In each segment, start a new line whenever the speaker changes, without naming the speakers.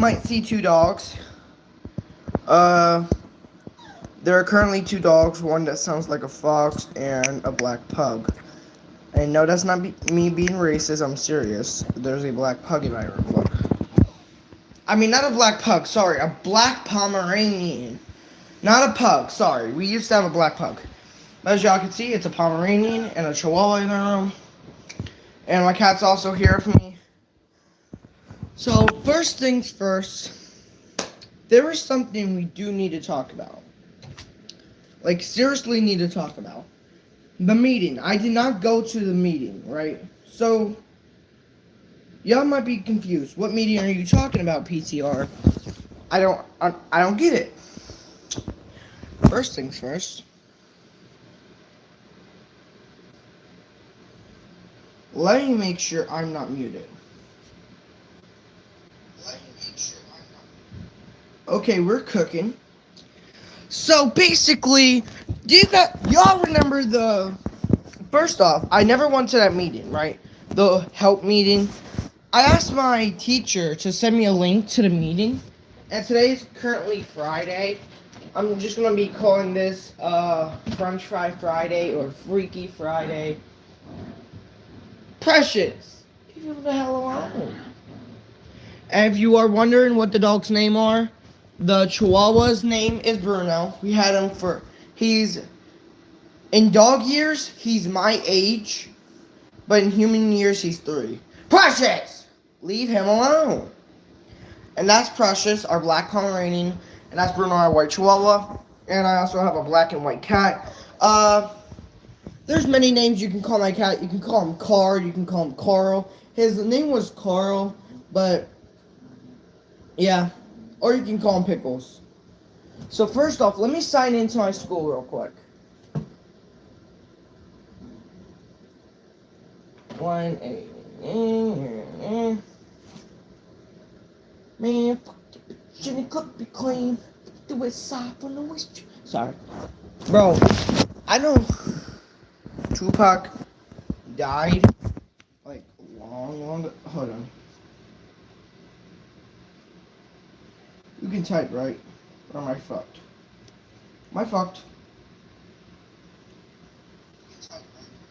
might see two dogs. There are currently two dogs, one that sounds like a fox and a black pug. And no, that's not me being racist, I'm serious. There's a black pug in my room, look. I mean, not a black pug, sorry, a black Pomeranian. Not a pug, sorry, we used to have a black pug. As y'all can see, it's a Pomeranian and a Chihuahua in our room. And my cat's also here with me. So, first things first, there is something we do need to talk about. Like, seriously need to talk about. The meeting. I did not go to the meeting, right? So, y'all might be confused. What meeting are you talking about, PTR? I don't get it. First things first. Let me make sure I'm not muted. Okay, we're cooking. So basically, y'all remember first off, I never went to that meeting, right? The help meeting. I asked my teacher to send me a link to the meeting, and today is currently Friday. I'm just gonna be calling this French Fry Friday or Freaky Friday. Precious, leave the hell alone. And if you are wondering what the dog's name are, the Chihuahua's name is Bruno. We had him in dog years, he's my age, but in human years, he's 3. Precious! Leave him alone. And that's Precious, our black Pomeranian, and that's Bruno, our white Chihuahua. And I also have a black and white cat. There's many names you can call my cat. You can call him Carl, you can call him Carl. His name was Carl, but yeah. Or you can call him Pickles. So first off, let me sign into my school real quick. Man, fuck the Jenny could be clean. Do it soft on the waist. Sorry. Bro, I know Tupac died like long. Hold on. You can type, right? Or am I fucked? Am I fucked?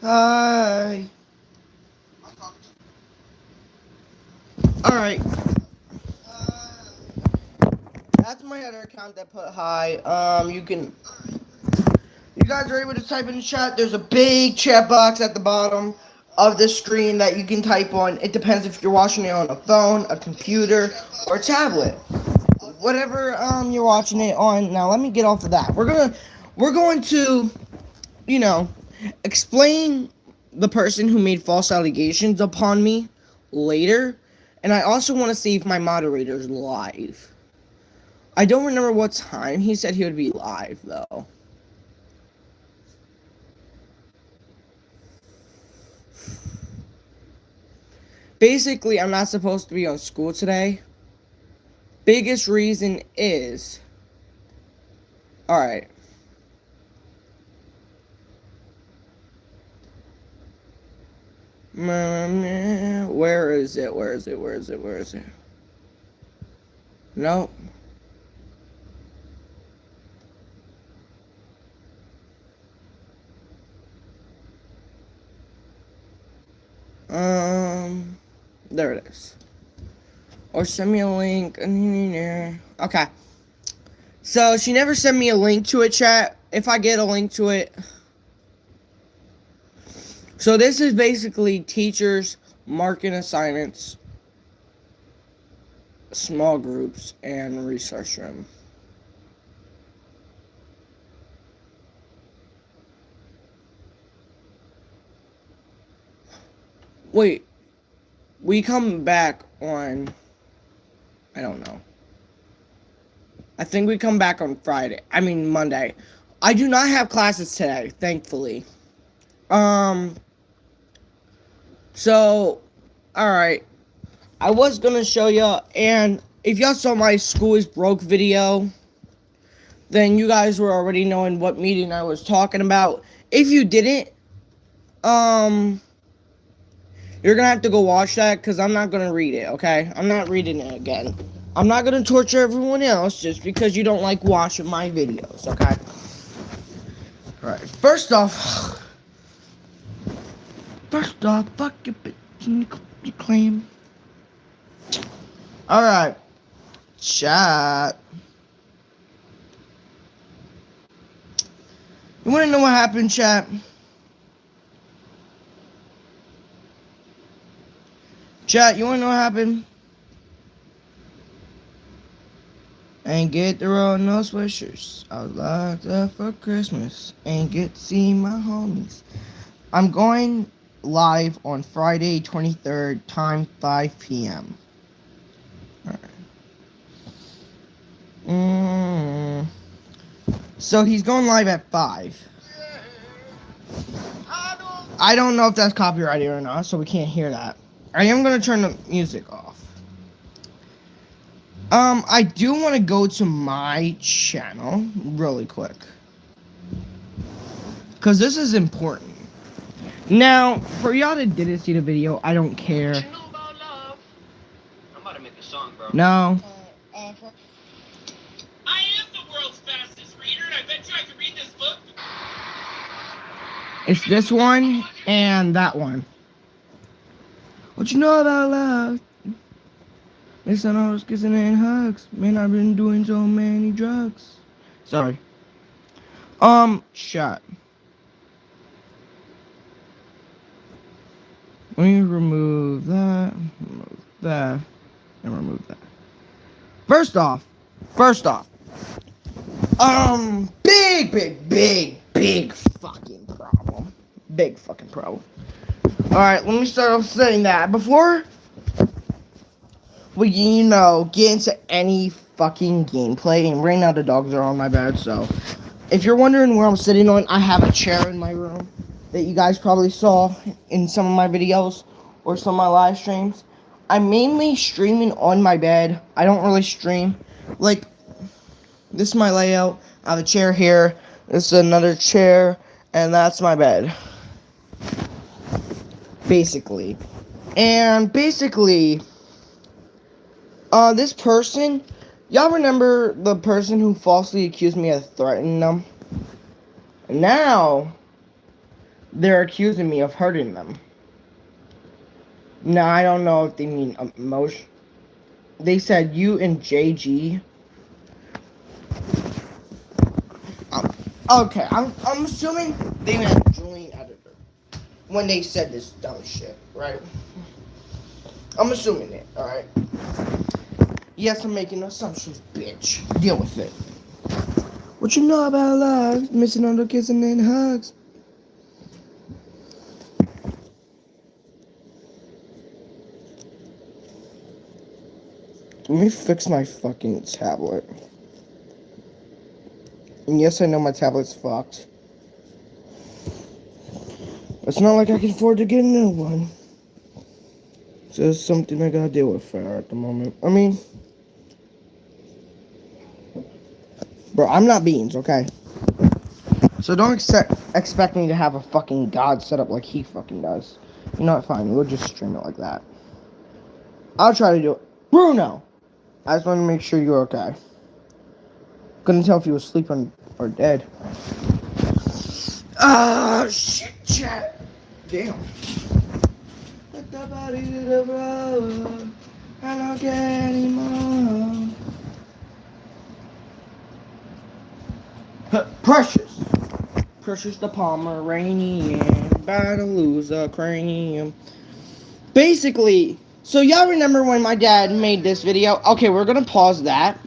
Hi. Alright. That's my other account that put hi. You guys are able to type in the chat. There's a big chat box at the bottom of the screen that you can type on. It depends if you're watching it on a phone, a computer, or a tablet. Whatever you're watching it on. Now let me get off of that. We're going to, explain the person who made false allegations upon me later. And I also want to see if my moderator's live. I don't remember what time he said he would be live though. Basically, I'm not supposed to be on school today. Biggest reason is, alright. Where is it? Nope. There it is. Or send me a link. Okay. So, she never sent me a link to it, chat. If I get a link to it. So, this is basically teachers marking assignments, small groups, and research room. Wait. We come back on, I don't know. I think we come back on Monday. I do not have classes today, thankfully. So, alright. I was gonna show y'all, and if y'all saw my school is broke video, then you guys were already knowing what meeting I was talking about. If you didn't, you're gonna have to go watch that, because I'm not gonna read it, okay? I'm not reading it again. I'm not gonna torture everyone else just because you don't like watching my videos, okay? Alright, first off, fuck your bitch, you claim. Alright, chat. You wanna know what happened, chat? Chat, you wanna know what happened? Ain't get to roll no sweatshirts. I was locked up for Christmas. Ain't get to see my homies. I'm going live on Friday 23rd, time 5 p.m. Alright. So he's going live at 5. I don't know if that's copyrighted or not, so we can't hear that. I am going to turn the music off. I do want to go to my channel really quick, because this is important. Now, for y'all that didn't see the video, I don't care.
What you know about love? I'm about to make a song, bro.
No.
I am the world's fastest reader, and I bet you I can read this book.
It's this one and that one. What you know about love? Listen, I was kissing and hugs. Man, I've been doing so many drugs. Sorry. Shut. Let me remove that, and remove that. First off. Big fucking problem. Big fucking problem. Alright, let me start off saying that before we, get into any fucking gameplay. And right now the dogs are on my bed, so if you're wondering where I'm sitting on, I have a chair in my room that you guys probably saw in some of my videos or some of my live streams. I'm mainly streaming on my bed. I don't really stream. Like, this is my layout. I have a chair here. This is another chair. And that's my bed. Basically. And basically, this person, y'all remember the person who falsely accused me of threatening them? Now, they're accusing me of hurting them. Now, I don't know if they mean emotion. They said you and JG. Okay, I'm assuming they meant Julian Editor when they said this dumb shit, right? I'm assuming it, alright? Yes, I'm making assumptions, bitch. Deal with it. What you know about love? Missing on the kissing and hugs. Let me fix my fucking tablet. And yes, I know my tablet's fucked. It's not like I can afford to get a new one. So it's something I gotta deal with at the moment. I mean, bro, I'm not Beans, okay? So don't expect me to have a fucking god setup like he fucking does. You know what, fine, we'll just stream it like that. I'll try to do it. Bruno! I just want to make sure you're okay. Couldn't tell if you were sleeping or dead. Shit, chat. Damn. Put the body to the road. I don't care anymore. Precious. Precious the Pomeranian. About to lose a cranium. Basically, so y'all remember when my dad made this video? Okay, we're gonna pause that.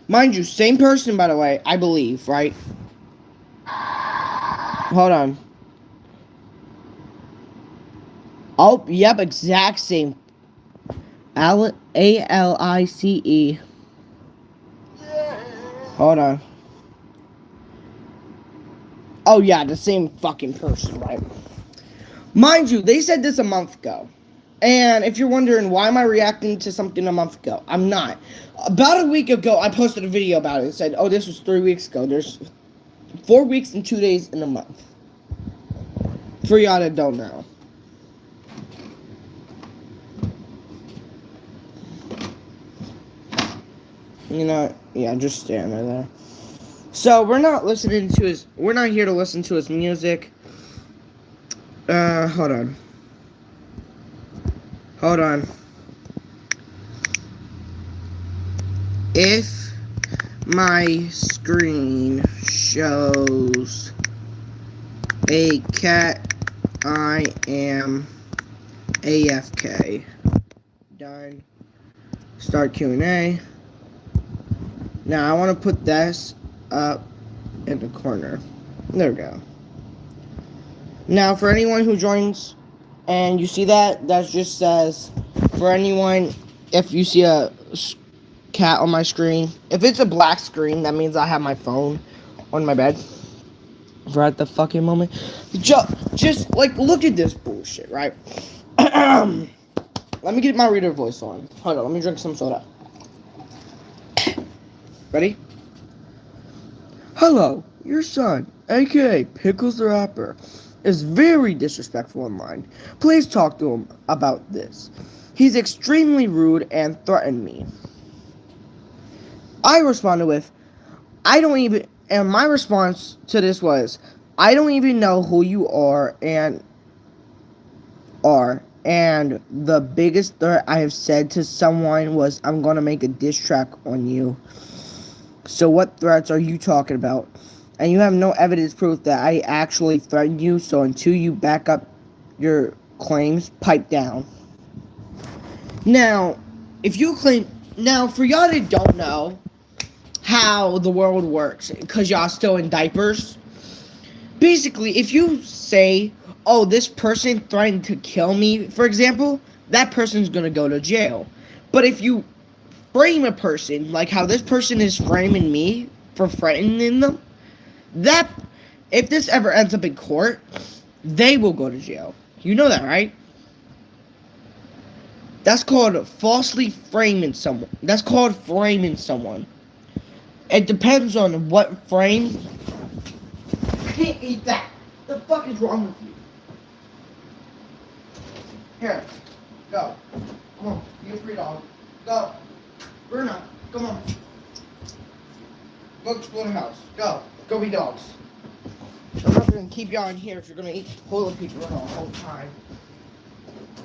Mind you, same person, by the way, I believe, right? Hold on. Oh, yep, exact same. A-L-I-C-E. Hold on. Oh, yeah, the same fucking person, right? Mind you, they said this a month ago. And if you're wondering why am I reacting to something a month ago, I'm not. About a week ago, I posted a video about it. It said, oh, this was 3 weeks ago. There's 4 weeks and 2 days in a month. For y'all that don't know. You know, yeah, just stand there. So we're not listening to his. We're not here to listen to his music. Hold on. Hold on. If my screen shows a cat, I am AFK. Done. Start Q&A. Now I want to put this up in the corner. There we go. Now for anyone who joins and you see that just says, for anyone, if you see a cat on my screen, if it's a black screen, that means I have my phone on my bed right at the fucking moment. Just like, look at this bullshit, right? Let me get my reader voice on. Hold on, let me drink some soda. Ready? Hello, your son, aka Pickles the Rapper, is very disrespectful online. Please talk to him about this. He's extremely rude and threatened me. I responded with, and my response to this was, I don't even know who you are, and the biggest threat I have said to someone was, I'm gonna make a diss track on you. So what threats are you talking about? And you have no evidence proof that I actually threatened you, so until you back up your claims, pipe down. Now, for y'all that don't know how the world works, because y'all still in diapers, basically, if you say, oh, this person threatened to kill me, for example, that person's gonna go to jail. But if you frame a person, like how this person is framing me for threatening them, that, if this ever ends up in court, they will go to jail. You know that, right? That's called falsely framing someone. That's called framing someone. It depends on what frame. I can't eat that. What the fuck is wrong with you? Here, go. Come on, you free dog. Go. Bruno, come on. Go explore the house. Go. Go be dogs. I'm not gonna keep y'all in here if you're gonna eat toilet paper the whole time.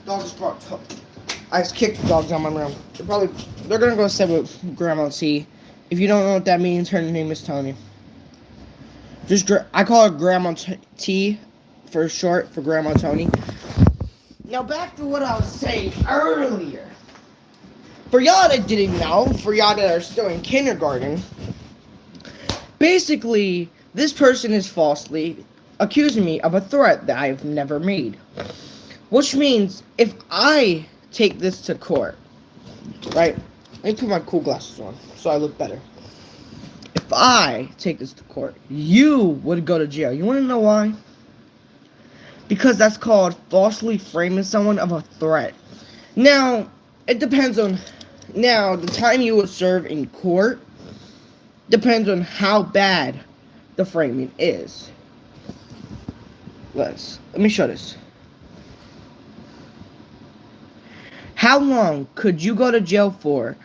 Dogs brought I just kicked the dogs out of my room. They're gonna go sit with Grandma T. If you don't know what that means, her name is Tony. I call her Grandma T for short, for Grandma Tony. Now back to what I was saying earlier. For y'all that didn't know, for y'all that are still in kindergarten, basically, this person is falsely accusing me of a threat that I've never made. Which means, if I take this to court, right? Let me put my cool glasses on so I look better. If I take this to court, you would go to jail. You want to know why? Because that's called falsely framing someone of a threat. Now, it depends on... Now, the time you would serve in court depends on how bad the framing is. Let me show this. How long could you go to jail for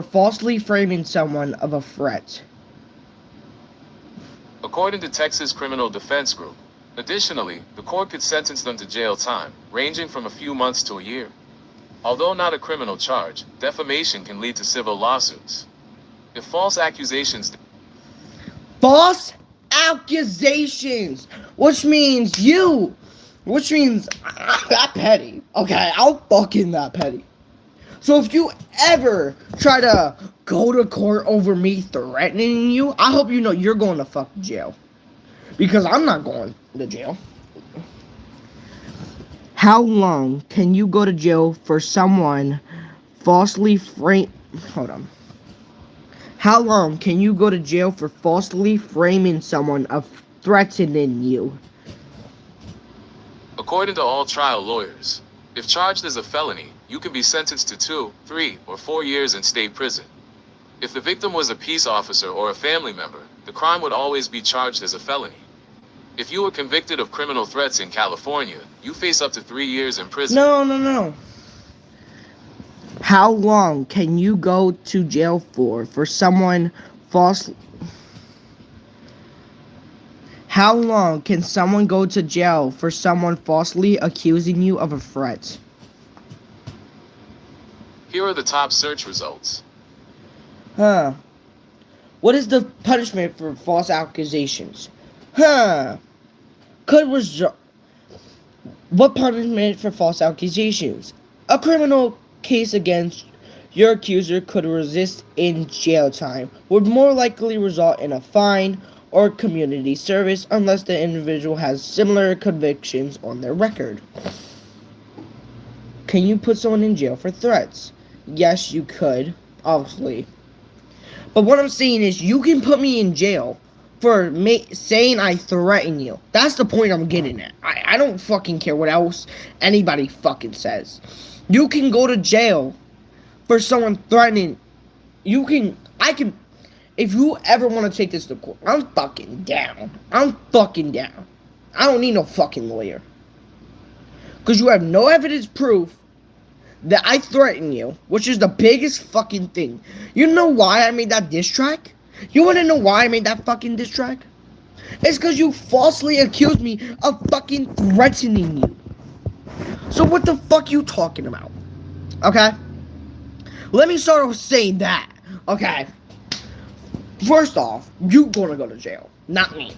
falsely framing someone of a threat?
According to Texas Criminal Defense Group, additionally, the court could sentence them to jail time, ranging from a few months to a year. Although not a criminal charge, defamation can lead to civil lawsuits. If false accusations...
False accusations! Which means I'm that petty. Okay, I'm fucking that petty. So if you ever try to go to court over me threatening you, I hope you know you're going to fucking jail. Because I'm not going to jail. How long can you go to jail for someone falsely Hold on. How long can you go to jail for falsely framing someone of threatening you?
According to all trial lawyers, if charged as a felony, you can be sentenced to 2, 3, or 4 years in state prison. If the victim was a peace officer or a family member, the crime would always be charged as a felony. If you were convicted of criminal threats in California, you face up to 3 years in prison.
No. How long can you go to jail for someone false? How long can someone go to jail for someone falsely accusing you of a threat?
Here are the top search results.
Huh. What is the punishment for false accusations? Huh. What punishment for false accusations? A criminal case against your accuser could resist in jail time, would more likely result in a fine or community service unless the individual has similar convictions on their record. Can you put someone in jail for threats? Yes, you could, obviously. But what I'm saying is, you can put me in jail for saying I threaten you. That's the point I'm getting at. I don't fucking care what else anybody fucking says. You can go to jail for someone threatening. If you ever want to take this to court, I'm fucking down. I'm fucking down. I don't need no fucking lawyer. Because you have no evidence proof that I threaten you, which is the biggest fucking thing. You know why I made that diss track? You want to know why I made that fucking diss track? It's because you falsely accused me of fucking threatening you. So what the fuck you talking about? Okay? Let me start off saying that. Okay? First off, you gonna go to jail, not me.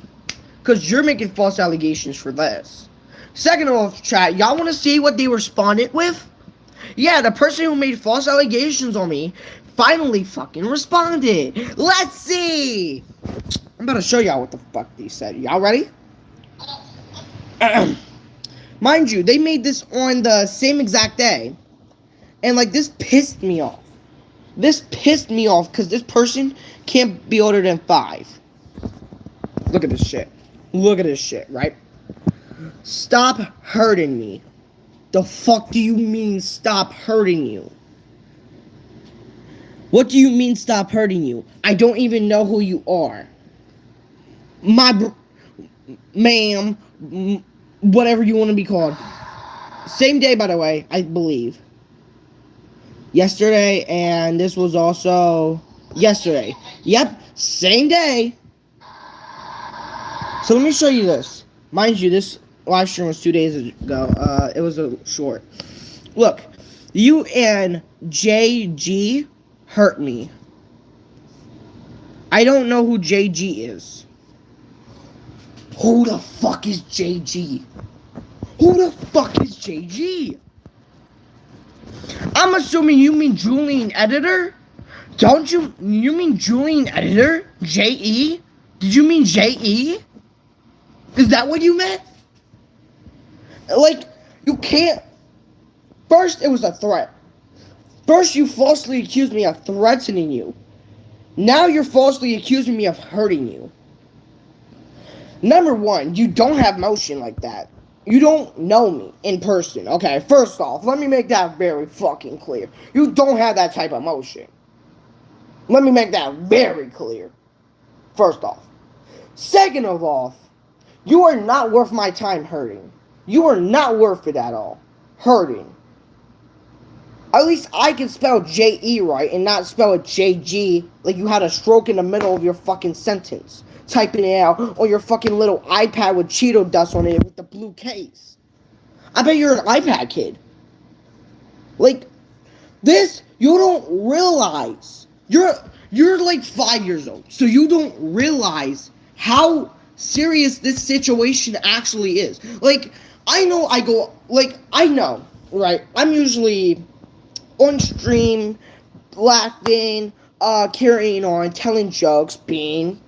Because you're making false allegations for this. Second off, chat, y'all want to see what they responded with? Yeah, the person who made false allegations on me finally fucking responded. Let's see. I'm about to show y'all what the fuck they said. Y'all ready? Mind you, they made this on the same exact day. And like, this pissed me off. This pissed me off because this person can't be older than 5. Look at this shit. Look at this shit, right? Stop hurting me. The fuck do you mean stop hurting you? What do you mean stop hurting you? I don't even know who you are. Ma'am, whatever you want to be called. Same day, by the way, I believe. Yesterday, and this was also yesterday. Yep, same day. So let me show you this. Mind you, this live stream was 2 days ago. It was a short. Look, you and JG hurt me. I don't know who JG is. Who the fuck is JG? Who the fuck is JG? I'm assuming you mean Julian Editor? Don't you mean Julian Editor? J.E.? Did you mean J.E.? Is that what you meant? Like, you can't. First, it was a threat. First, you falsely accused me of threatening you. Now you're falsely accusing me of hurting you. Number one, you don't have motion like that. You don't know me in person. Okay, first off, let me make that very fucking clear. You don't have that type of motion. Let me make that very clear. First off. Second of all, you are not worth my time hurting. You are not worth it at all. Hurting. At least I can spell J-E right and not spell it J-G like you had a stroke in the middle of your fucking sentence. Typing it out on your fucking little iPad with Cheeto dust on it with the blue case. I bet you're an iPad kid. Like, this, you don't realize. You're like 5 years old, so you don't realize how serious this situation actually is. Like, I know, right? I'm usually on stream, laughing, carrying on, telling jokes, being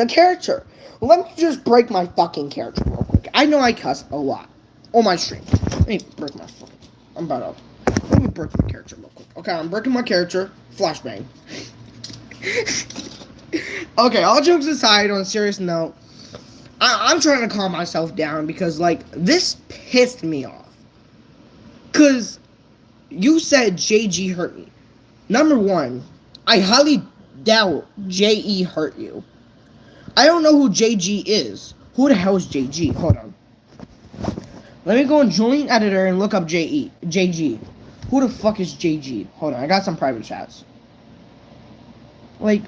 a character. Let me just break my fucking character real quick. I know I cuss a lot on my stream. Let me break my fucking... Let me break my character real quick. Okay, I'm breaking my character. Flashbang. Okay, all jokes aside, on a serious note, I'm trying to calm myself down because, like, this pissed me off. Because you said JG hurt me. Number one, I highly doubt JE hurt you. I don't know who JG is. Who the hell is JG? Hold on. Let me go on Julian Editor and look up JG. Who the fuck is JG? Hold on, I got some private chats. Like,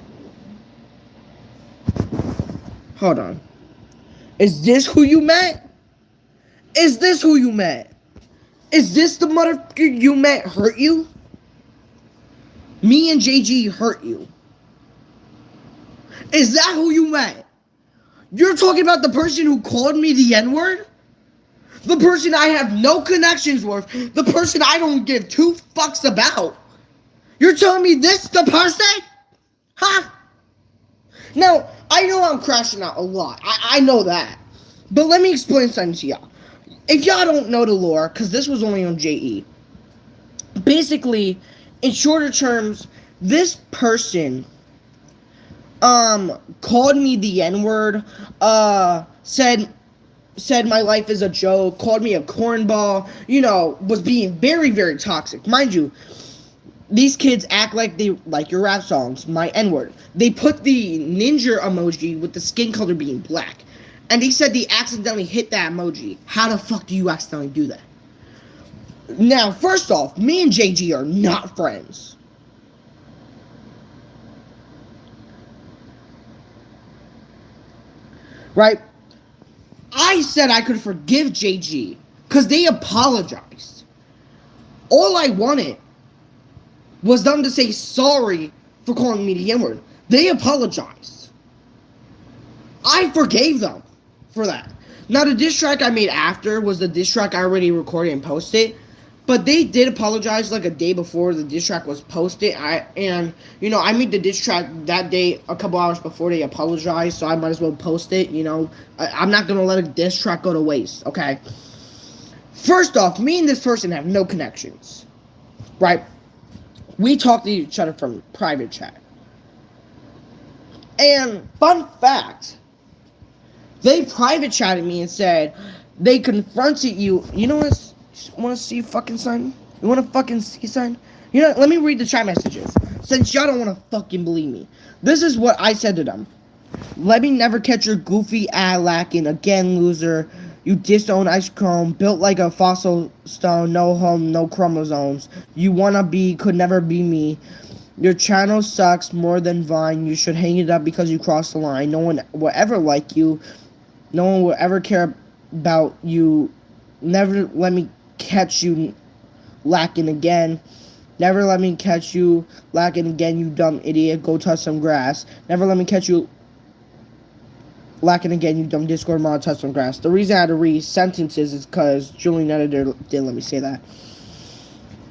hold on. Is this who you met? Is this who you met? Is this the motherfucker you met hurt you? Me and JG hurt you. Is that who you met? You're talking about the person who called me the N-word? The person I have no connections with? The person I don't give two fucks about? You're telling me this the person? Huh? Now, I know I'm crashing out a lot. I know that. But let me explain something to y'all. If y'all don't know the lore, because this was only on JE. Basically, in shorter terms, this person called me the N-word, said my life is a joke, called me a cornball, you know, was being very, very toxic. Mind you, these kids act like they like your rap songs, my N-word. They put the ninja emoji with the skin color being black. And they said they accidentally hit that emoji. How the fuck do you accidentally do that? Now, first off, me and JG are not friends. Right? I said I could forgive JG because they apologized. All I wanted was them to say sorry for calling me the N-word. They apologized. I forgave them for that. Now, the diss track I made after was the diss track I already recorded and posted. But they did apologize like a day before the diss track was posted. I made the diss track that day a couple hours before they apologized, so I might as well post it, you know. I'm not going to let a diss track go to waste, okay? First off, me and this person have no connections, right? We talk to each other from private chat. And fun fact, they private chatted me and said they confronted you. You know what? Want to see fucking son? You want to fucking see son? You know, let me read the chat messages. Since y'all don't want to fucking believe me. This is what I said to them. Let me never catch your goofy ad lacking again, loser. You disown ice cream, built like a fossil stone, no home, no chromosomes. You wanna be, could never be me. Your channel sucks more than Vine. You should hang it up because you crossed the line. No one will ever like you. No one will ever care about you. Never let me catch you lacking again. Never let me catch you lacking again, you dumb idiot. Go touch some grass. Never let me catch you lacking again, you dumb Discord mod. Touch some grass. The reason I had to read sentences is because Julian Editor didn't let me say that.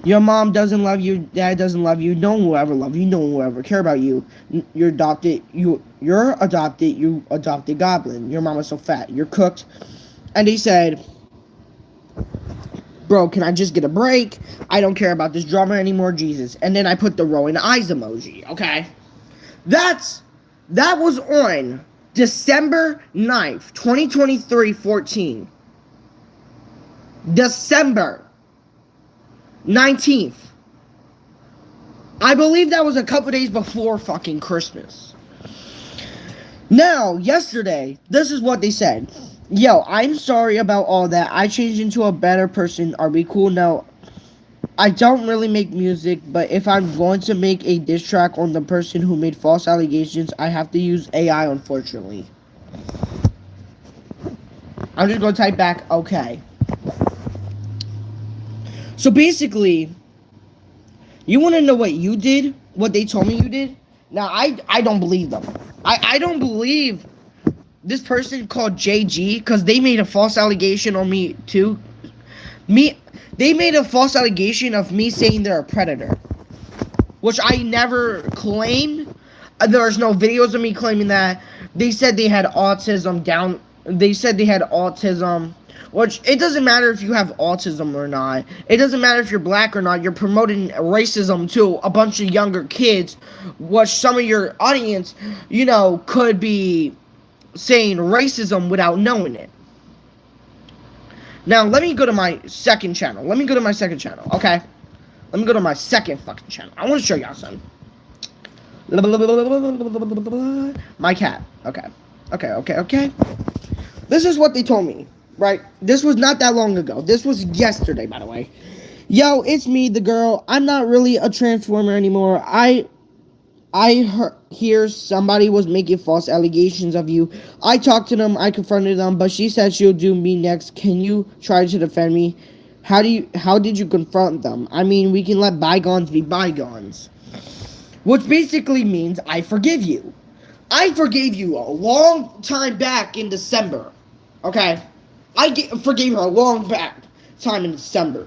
Your mom doesn't love you. Dad doesn't love you. No one will ever love you. No one will ever care about you. You're adopted. You're adopted. You adopted goblin. Your mama's so fat. You're cooked. And he said, bro, can I just get a break? I don't care about this drama anymore, Jesus. And then I put the rolling eyes emoji, okay? That was on December 9th, 2023, 14. December 19th. I believe that was a couple days before fucking Christmas. Now, yesterday, this is what they said. Yo, I'm sorry about all that. I changed into a better person. Are we cool now? I don't really make music, but if I'm going to make a diss track on the person who made false allegations, I have to use AI, unfortunately. I'm just going to type back, okay. So basically, you want to know what you did? What they told me you did? Now, I don't believe them. I don't believe this person called JG, because they made a false allegation on me too. They made a false allegation of me saying they're a predator, which I never claimed. There's no videos of me claiming that. They said they had autism They said they had autism, which it doesn't matter if you have autism or not. It doesn't matter if you're black or not. You're promoting racism to a bunch of younger kids, which some of your audience, you know, could be saying racism without knowing it. Now, let me go to my second channel. Okay? Let me go to my second fucking channel. I want to show y'all something. My cat. Okay. This is what they told me, right? This was not that long ago. This was yesterday, by the way. Yo, it's me, the girl. I'm not really a transformer anymore. Hear somebody was making false allegations of you. I talked to them, I confronted them, but she said she'll do me next. Can you try to defend me? How did you confront them? I mean, we can let bygones be bygones. Which basically means I forgive you. I forgave you a long time back in December. Okay? Forgave her a long back time in December.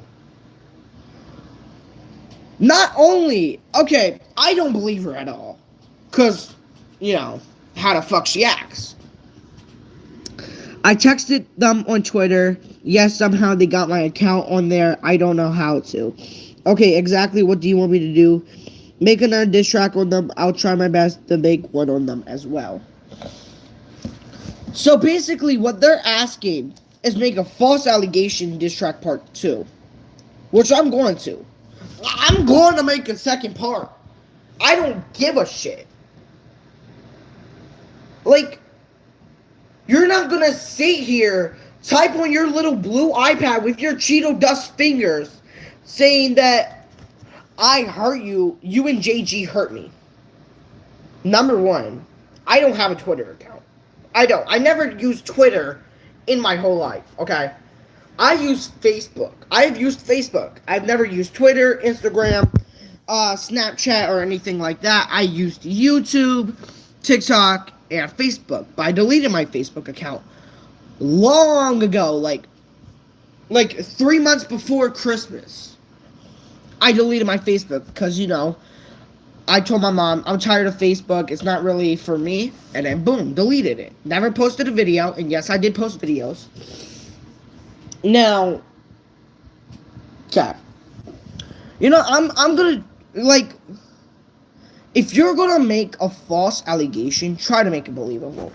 Not only, okay, I don't believe her at all. Because, how the fuck she acts. I texted them on Twitter. Yes, somehow they got my account on there. I don't know how to. Okay, exactly what do you want me to do? Make another diss track on them. I'll try my best to make one on them as well. So basically what they're asking is make a false allegation diss track part 2. Which I'm going to. I'm going to make a second part. I don't give a shit. Like, you're not gonna sit here, type on your little blue iPad with your Cheeto dust fingers, saying that I hurt you, you and JG hurt me. Number one, I don't have a Twitter account. I don't. I never used Twitter in my whole life, okay? I use Facebook. I've used Facebook. I've never used Twitter, Instagram, Snapchat, or anything like that. I used YouTube, TikTok, and Facebook. But I deleted my Facebook account long ago, like 3 months before Christmas. I deleted my Facebook because, I told my mom, I'm tired of Facebook, it's not really for me, and then boom, deleted it. Never posted a video, and yes, I did post videos. Now, okay, I'm gonna, if you're gonna make a false allegation, try to make it believable.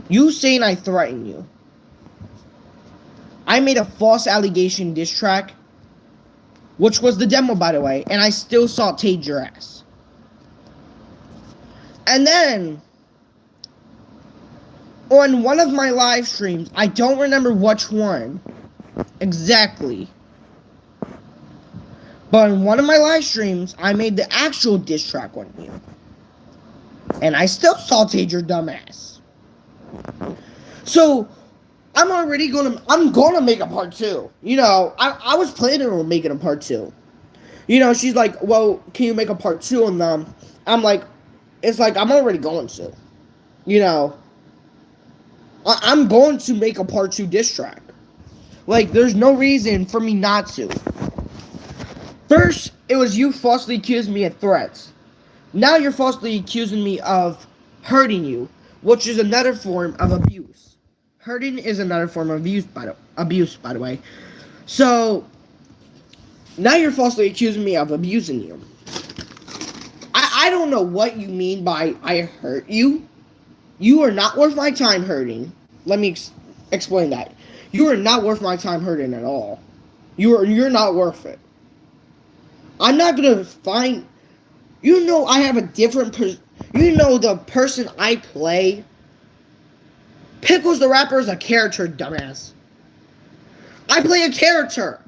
You saying I threatened you. I made a false allegation diss track, which was the demo, by the way, and I still sauteed your ass. And then, on one of my live streams, I don't remember which one exactly, but in one of my live streams, I made the actual diss track on you. And I still sauteed your dumb ass. So, I'm gonna make a part 2. I was planning on making a part 2. She's like, well, can you make a part 2 on them? I'm like, I'm already going to. I'm going to make a part 2 diss track. There's no reason for me not to. First, it was you falsely accusing me of threats. Now you're falsely accusing me of hurting you, which is another form of abuse. Hurting is another form of abuse, by the way. So, now you're falsely accusing me of abusing you. I don't know what you mean by I hurt you. You are not worth my time hurting. Let me explain that. You are not worth my time hurting at all. You're not worth it. I'm not gonna find. I have a different. The person I play. Pickles the Rapper is a character, dumbass. I play a character.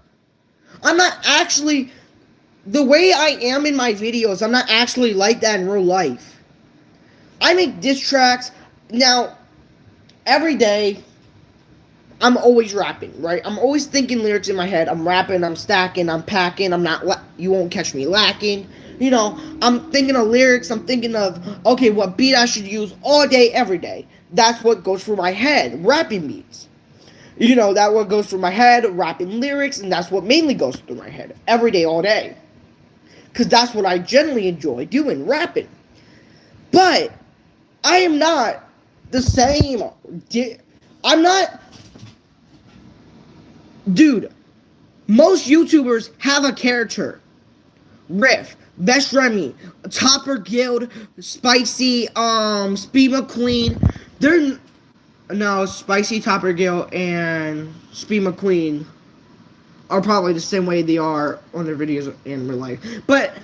I'm not actually. The way I am in my videos, I'm not actually like that in real life. I make diss tracks. Now, every day, I'm always rapping, right? I'm always thinking lyrics in my head. I'm rapping, I'm stacking, I'm packing. You won't catch me lacking. I'm thinking of lyrics. I'm thinking of, okay, what beat I should use all day, every day. That's what goes through my head, rapping beats. That what goes through my head, rapping lyrics, and that's what mainly goes through my head, every day, all day. Because that's what I generally enjoy doing, rapping. But, I am not the same. I'm not... Dude, most YouTubers have a character. Riff, Vesh Remy, Topper Guild, Spicy, Speed McQueen. Spicy, Topper Guild, and Speed McQueen are probably the same way they are on their videos in real life. But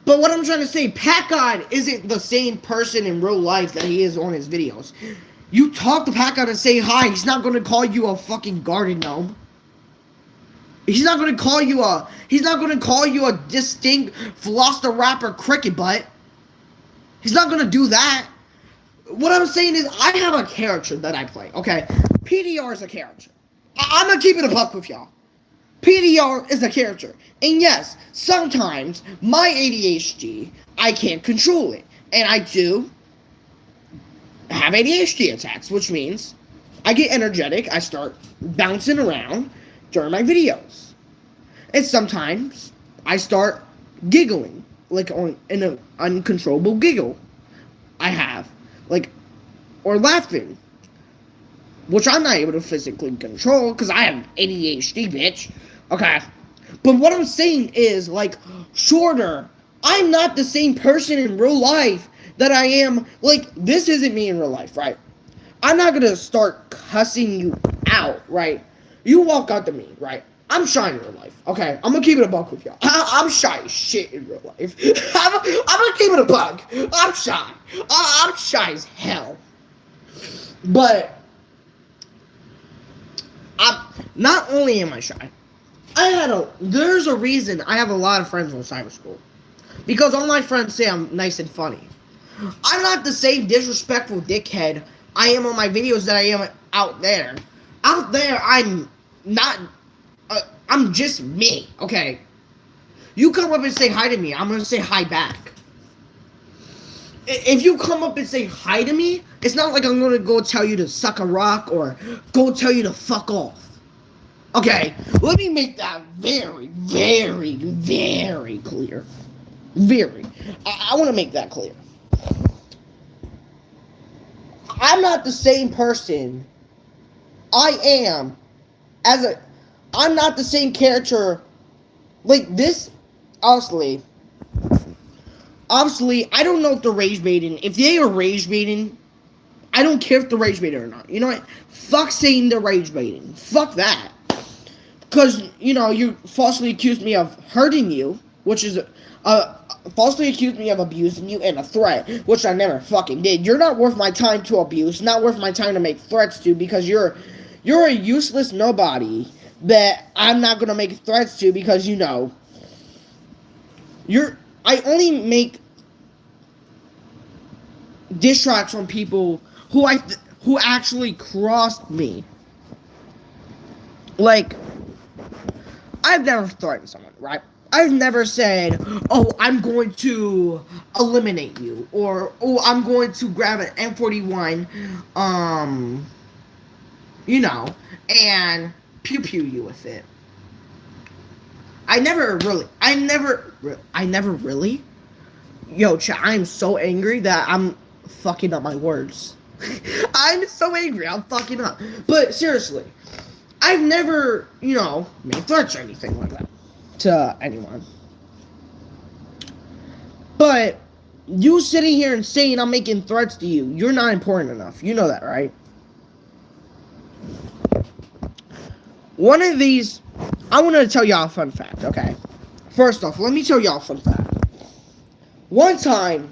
what I'm trying to say, Pac-God isn't the same person in real life that he is on his videos. You talk to Pac-God and say hi, he's not going to call you a fucking garden gnome. He's not gonna call you a distinct Floss the Rapper cricket butt. He's not gonna do that. What I'm saying is, I have a character that I play, okay? PDR is a character. I'm gonna keep it a buck with y'all. PDR is a character. And yes, sometimes my ADHD, I can't control it. And I do have ADHD attacks, which means I get energetic, I start bouncing around during my videos. And sometimes I start giggling, like in an uncontrollable giggle I have, like, or laughing, which I'm not able to physically control because I have ADHD, bitch. Okay. But what I'm saying is, like, shorter, I'm not the same person in real life that I am. Like, this isn't me in real life, right? I'm not gonna start cussing you out, right? You walk up to me, right? I'm shy in real life, okay? I'm gonna keep it a buck with y'all. I'm shy as shit in real life. I'm gonna keep it a buck. I'm shy. I'm shy as hell. But not only am I shy, there's a reason I have a lot of friends in cyber school. Because all my friends say I'm nice and funny. I'm not the same disrespectful dickhead I am on my videos that I am out there. Out there, I'm not... I'm just me, okay? You come up and say hi to me, I'm gonna say hi back. If you come up and say hi to me, it's not like I'm gonna go tell you to suck a rock or go tell you to fuck off. Okay, let me make that very, very, very clear. Very. I want to make that clear. I'm not the same person I am I'm not the same character. Like this, obviously, I don't know if they're rage baiting. If they are rage baiting, I don't care if they're rage baiting or not. You know what? Fuck saying they're rage baiting. Fuck that. Because, you know, you falsely accused me of hurting you, which is, falsely accused me of abusing you and a threat, which I never fucking did. You're not worth my time to abuse, not worth my time to make threats to, because you're a useless nobody that I'm not gonna make threats to because, you know, I only make diss tracks on people who actually crossed me. Like, I've never threatened someone, right? I've never said, oh, I'm going to eliminate you, or, oh, I'm going to grab an M41, you know, and pew-pew you with it. I never really, yo, chat, I'm so angry that I'm fucking up my words. I'm so angry, I'm fucking up. But seriously, I've never, you know, made threats or anything like that to anyone. But you sitting here and saying I'm making threats to you, you're not important enough. You know that, right? One of these, I want to tell y'all a fun fact, okay? First off, let me tell y'all a fun fact. One time,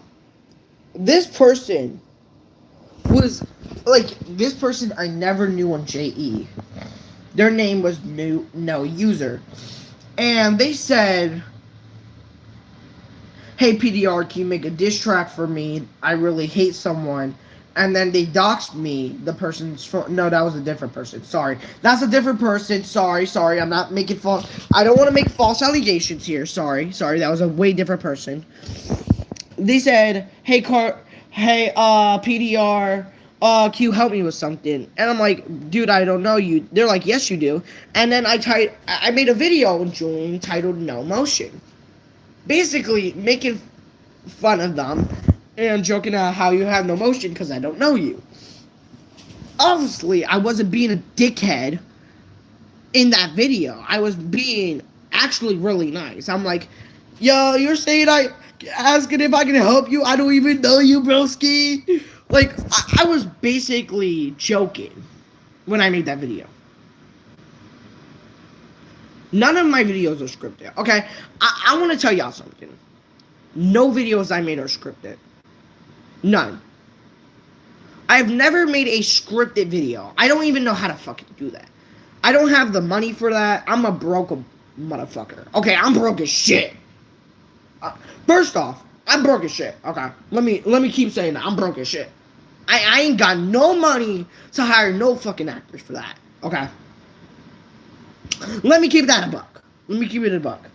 this person I never knew on JE. Their name was no user. And they said, hey PDR, can you make a diss track for me? I really hate someone. And then they doxed me, the person's phone. No, that was a different person. Sorry. That's a different person. Sorry. I'm not making false. I don't want to make false allegations here. Sorry. That was a way different person. They said, hey PDR, can you help me with something? And I'm like, dude, I don't know you. They're like, yes, you do. And then I made a video with Julian titled No Motion. Basically, making fun of them and joking about how you have no motion because I don't know you. Obviously, I wasn't being a dickhead in that video. I was being actually really nice. I'm like, yo, you're saying asking if I can help you? I don't even know you, broski. Like, I was basically joking when I made that video. None of my videos are scripted, okay? I want to tell y'all something. No videos I made are scripted. None. I've never made a scripted video. I don't even know how to fucking do that. I don't have the money for that. I'm a broke motherfucker. Okay, I'm broke as shit. First off, I'm broke as shit. Okay, let me keep saying that. I'm broke as shit. I ain't got no money to hire no fucking actors for that. Okay. Let me keep that a buck. Let me keep it a buck.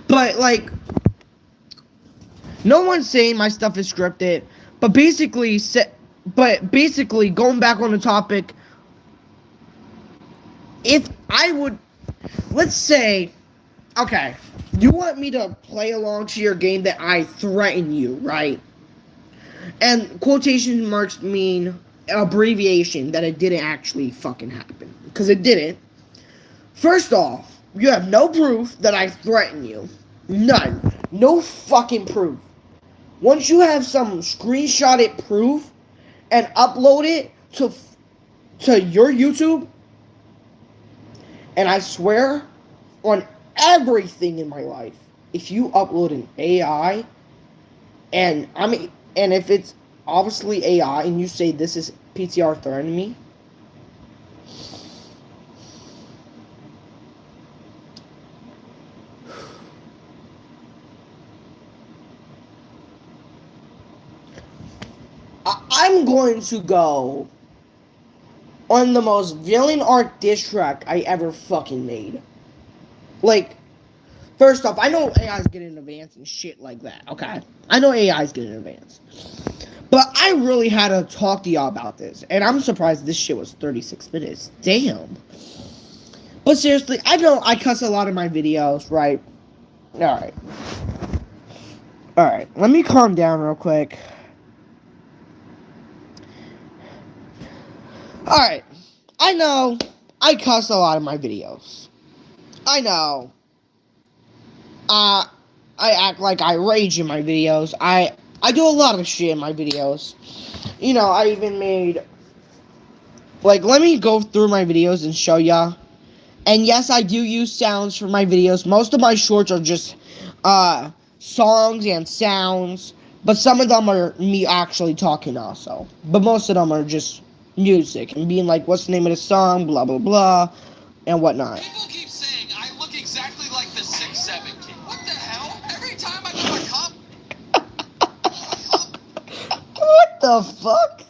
But like, no one's saying my stuff is scripted. But basically, going back on the topic, if I would, let's say, okay, you want me to play along to your game that I threaten you, right? And quotation marks mean abbreviation that it didn't actually fucking happen. Because it didn't. First off, you have no proof that I threaten you. None. No fucking proof. Once you have some screenshotted proof and upload it to your YouTube, and I swear on everything in my life, if you upload an AI, and if it's obviously AI, and you say this is PTR threatening me, I'm going to go on the most villain arc diss track I ever fucking made. Like, first off, I know AI's getting advanced and shit like that, okay? I know AI's getting advanced. But I really had to talk to y'all about this. And I'm surprised this shit was 36 minutes. Damn. But seriously, I know I cuss a lot in my videos, right? Alright. Alright, let me calm down real quick. Alright, I know I cuss a lot in my videos. I know. I act like I rage in my videos. I do a lot of shit in my videos. You know, I even made... Like, let me go through my videos and show ya. And yes, I do use sounds for my videos. Most of my shorts are just, songs and sounds. But some of them are me actually talking also. But most of them are just music and being like, what's the name of the song, blah blah blah, and whatnot.
People keep saying I look exactly like the 6'7" kid. What the hell? Every time I go to
What the fuck?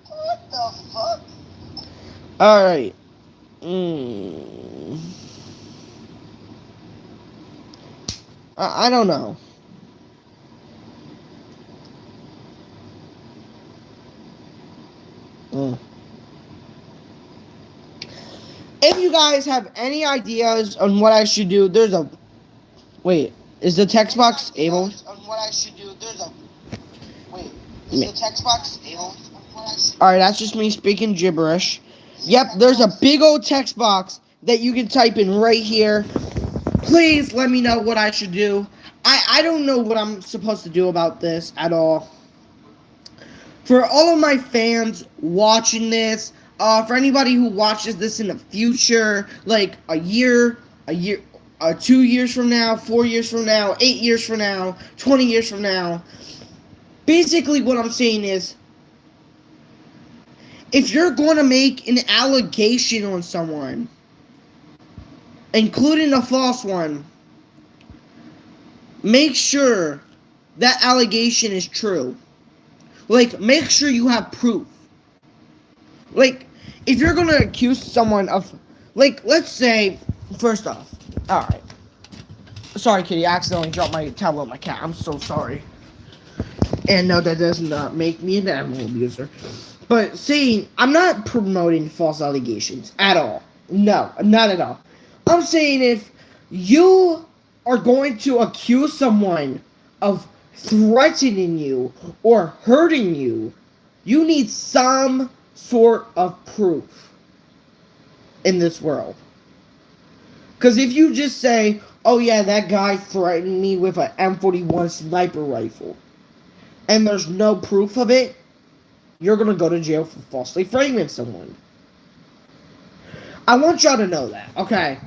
What the fuck? Alright. I don't know. If you guys have any ideas on what I should do, there's a... Wait, is the text box able? On what I should do, there's a... Wait, is the text box able? Alright, that's just me speaking gibberish. Yep, there's a big old text box that you can type in right here. Please let me know what I should do. I don't know what I'm supposed to do about this at all. For all of my fans watching this, for anybody who watches this in the future, like a year, 2 years from now, 4 years from now, 8 years from now, 20 years from now, basically what I'm saying is, if you're going to make an allegation on someone, including a false one, make sure that allegation is true. Like, make sure you have proof. Like, if you're gonna accuse someone of, like, let's say, first off, alright. Sorry, kitty, I accidentally dropped my towel on my cat. I'm so sorry. And no, that does not make me an animal abuser. But saying, I'm not promoting false allegations at all. No, not at all. I'm saying if you are going to accuse someone of threatening you or hurting you, you need some sort of proof in this world. Because if you just say, oh yeah, that guy threatened me with an M41 sniper rifle, and there's no proof of it, you're going to go to jail for falsely framing someone. I want y'all to know that, okay?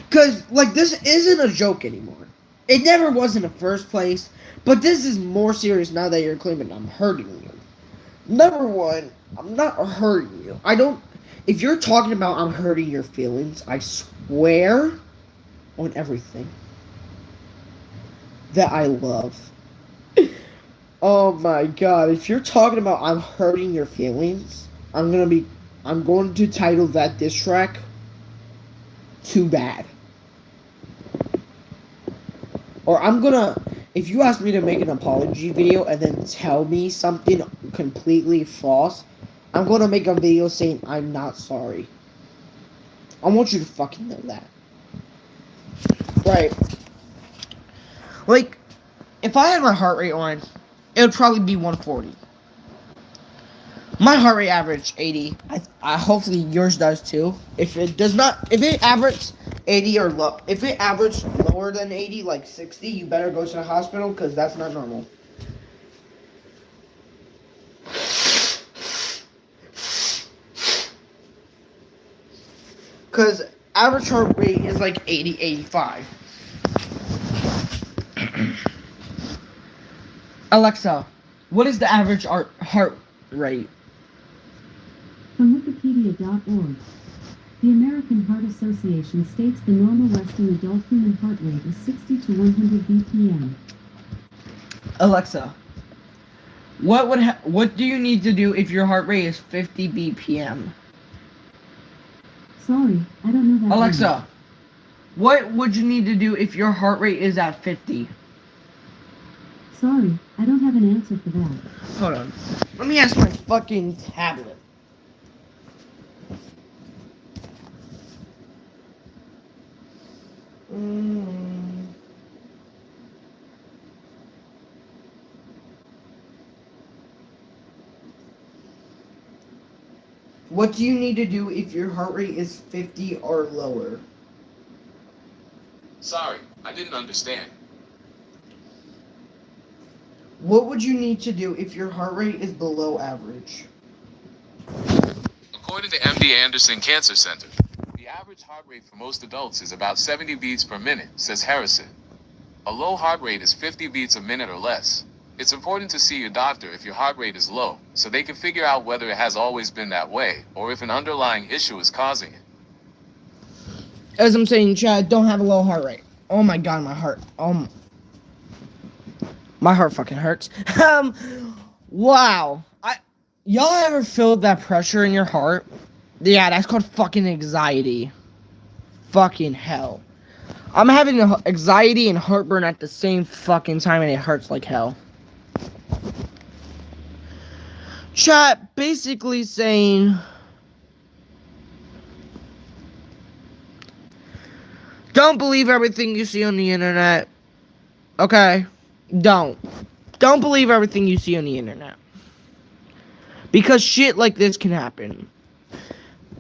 Because, like, this isn't a joke anymore. It never was in the first place, but this is more serious now that you're claiming I'm hurting you. Number one, I'm not hurting you. I don't. If you're talking about I'm hurting your feelings, I swear on everything that I love. Oh my god, if you're talking about I'm hurting your feelings, I'm going to title that diss track Too Bad. Or if you ask me to make an apology video and then tell me something completely false, I'm gonna make a video saying I'm not sorry. I want you to fucking know that. Right. Like, if I had my heart rate on, it would probably be 140. My heart rate average 80. I hopefully yours does too. If it averages 80 or low, if it averaged lower than 80, like 60, you better go to the hospital because that's not normal. Because average heart rate is like 80, 85. Alexa, what is the average heart rate?
From Wikipedia.org, the American Heart Association states the normal resting adult human heart rate is 60 to 100 BPM.
Alexa, what do you need to do if your heart rate is 50 BPM?
Sorry, I don't know that.
Alexa, what would you need to do if your heart rate is at 50?
Sorry, I don't have an answer for that.
Hold on. Let me ask my fucking tablet. What do you need to do if your heart rate is 50 or lower?
Sorry, I didn't understand.
What would you need to do if your heart rate is below average?
According to MD Anderson Cancer Center, the average heart rate for most adults is about 70 beats per minute, says Harrison. A low heart rate is 50 beats a minute or less. It's important to see your doctor if your heart rate is low, so they can figure out whether it has always been that way, or if an underlying issue is causing it.
As I'm saying, Chad, don't have a low heart rate. Oh my god, my heart. My heart fucking hurts. Wow. Y'all ever feel that pressure in your heart? Yeah, that's called fucking anxiety. Fucking hell. I'm having anxiety and heartburn at the same fucking time, and it hurts like hell. Chat basically saying, don't believe everything you see on the internet. Okay? Don't believe everything you see on the internet. Because shit like this can happen.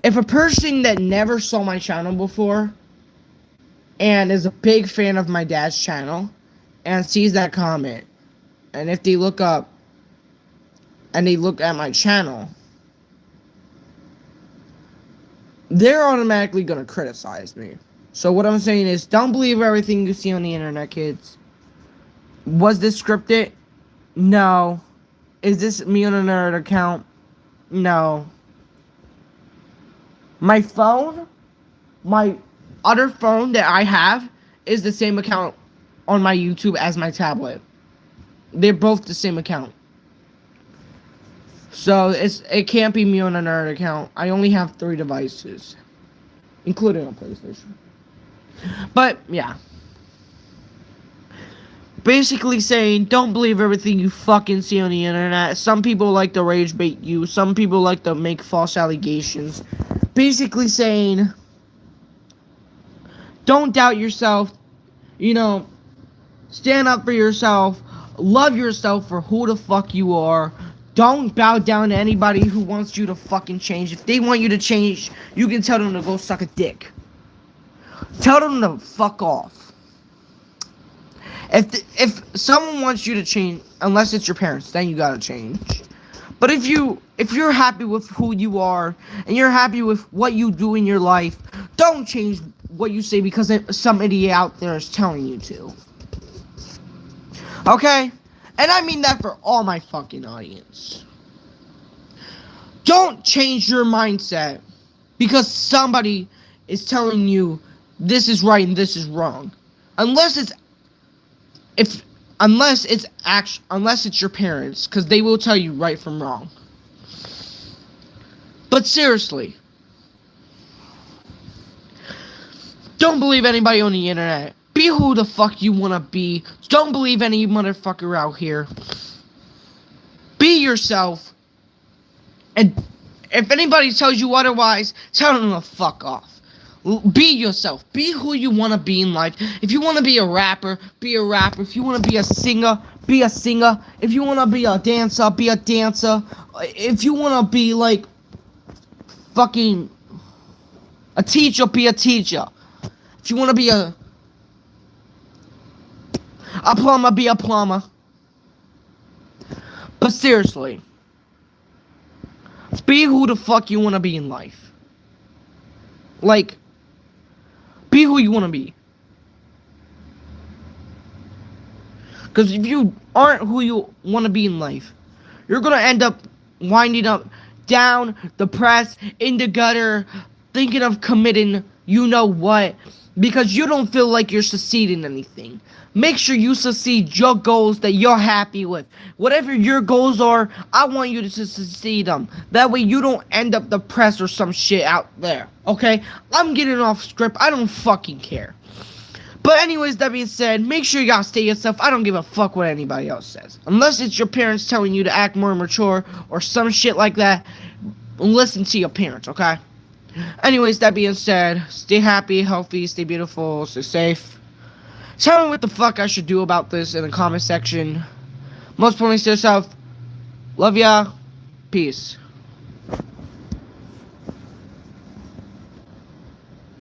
If a person that never saw my channel before and is a big fan of my dad's channel and sees that comment, and if they look up and they look at my channel, they're automatically gonna criticize me. So what I'm saying is, don't believe everything you see on the internet, kids. Was this scripted? No. Is this me on a nerd account? No. My phone, my other phone that I have, is the same account on my YouTube as my tablet. They're both the same account. So it can't be me on a nerd account. I only have 3 devices, including a PlayStation. But yeah. Basically saying, don't believe everything you fucking see on the internet. Some people like to rage bait you. Some people like to make false allegations. Basically saying, don't doubt yourself. You know, stand up for yourself. Love yourself for who the fuck you are. Don't bow down to anybody who wants you to fucking change. If they want you to change, you can tell them to go suck a dick. Tell them to fuck off. If someone wants you to change, unless it's your parents, then you gotta change. But if you're happy with who you are and you're happy with what you do in your life, don't change what you say because some idiot out there is telling you to. Okay? And I mean that for all my fucking audience. Don't change your mindset because somebody is telling you this is right and this is wrong. Unless it's your parents, because they will tell you right from wrong. But seriously, don't believe anybody on the internet. Be who the fuck you wanna be. Don't believe any motherfucker out here. Be yourself. And if anybody tells you otherwise, tell them to fuck off. Be yourself. Be who you want to be in life. If you want to be a rapper, be a rapper. If you want to be a singer, be a singer. If you want to be a dancer, be a dancer. If you want to be like fucking a teacher, be a teacher. If you want to be a plumber, be a plumber. But seriously, be who the fuck you want to be in life. Like, be who you want to be. Because if you aren't who you want to be in life, you're going to end up winding up down, depressed, in the gutter, thinking of committing you know what, because you don't feel like you're succeeding in anything. Make sure you succeed your goals that you're happy with. Whatever your goals are, I want you to succeed them. That way you don't end up depressed or some shit out there. Okay? I'm getting off script. I don't fucking care. But anyways, that being said, make sure y'all stay yourself. I don't give a fuck what anybody else says. Unless it's your parents telling you to act more mature or some shit like that, listen to your parents, okay? Anyways, that being said, stay happy, healthy, stay beautiful, stay safe. Tell me what the fuck I should do about this in the comment section. Most importantly, stay yourself. Love ya. Peace.